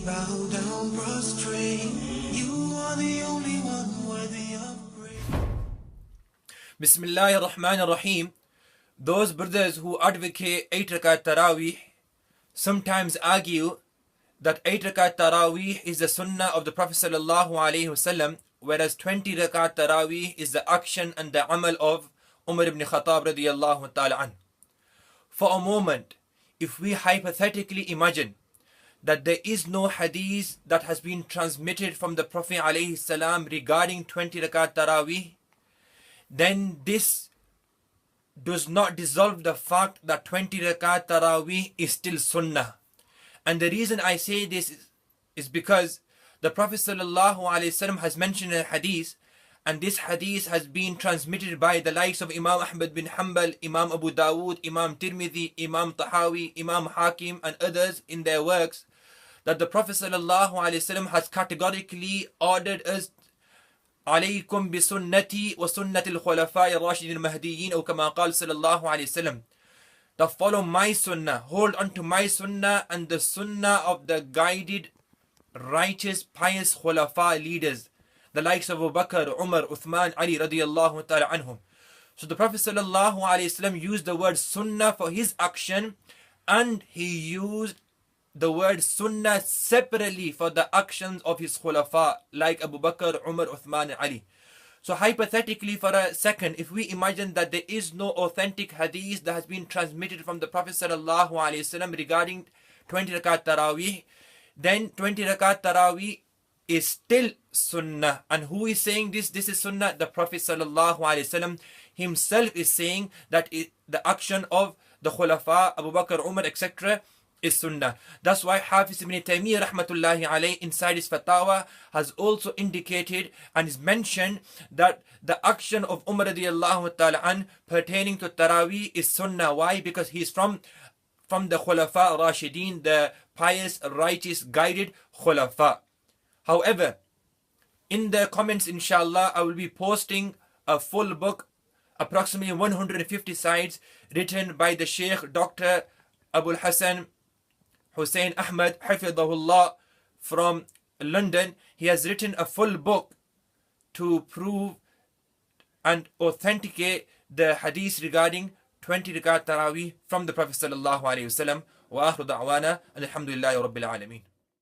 bow down prostrate. You are the only one worthy of praise. Bismillahir Rahmanir Rahim. Those brothers who advocate 8 rakat Taraveh sometimes argue that 8 rakat Taraveh is the sunnah of the Prophet sallallahu alaihi wasallam, whereas 20 rakat Taraveh is the action and the amal of Umar ibn Khattab radiyallahu ta'ala an. For a moment, if we hypothetically imagine that there is no hadith that has been transmitted from the Prophet alayhi salam regarding 20 rakat Taraveh, then this does not dissolve the fact that 20 rakat Taraveh is still sunnah. And the reason I say this is because the Prophet sallallahu alaihi wasallam has mentioned a hadith, and this hadith has been transmitted by the likes of Imam Ahmad bin Hanbal, Imam Abu Dawood, Imam Tirmidhi, Imam Tahawi, Imam Hakim and others in their works, that the Prophet sallallahu alaihi wasallam has categorically ordered us عليكم بسنتي وسنة الخلفاء الراشدين المهديين أو كما قال صلى الله عليه وسلم, that follow my sunnah, hold on to my sunnah and the sunnah of the guided, righteous, pious khulafa leaders, the likes of Abu Bakr, Umar, Uthman, Ali radiyallahu ta'ala anhum. So the Prophet sallallahu alaihi wasallam used the word sunnah for his action, and he used the word sunnah separately for the actions of his khulafa like Abu Bakr, Umar, Uthman and Ali. So hypothetically for a second, if we imagine that there is no authentic hadith that has been transmitted from the Prophet sallallahu alaihi wasallam regarding 20 rakat Tarawih, then 20 rakat Tarawih is still sunnah. And who is saying this? This is sunnah. The Prophet sallallahu alaihi wasallam himself is saying that the action of the khulafa, Abu Bakr, Umar, etc. is sunnah. That's why Hafiz ibn Taymiyyah rahmatullahi alayhi inside his fatawa has also indicated and is mentioned that the action of Umar radiyallahu ta'ala an pertaining to Tarawih is sunnah. Why? Because he's from the khulafa rashidin, the pious, righteous, guided khulafa. However, in the comments inshallah I will be posting a full book, approximately 150 sides, written by the Sheikh Dr. Abul Hassan Hussein Ahmad Hafidhahullah from London. He has written a full book to prove and authenticate the hadith regarding 20 rakat Tarawih from the Prophet sallallahu alaihi wasallam. Wa akhiru da'wana alhamdulillahi rabbil alameen.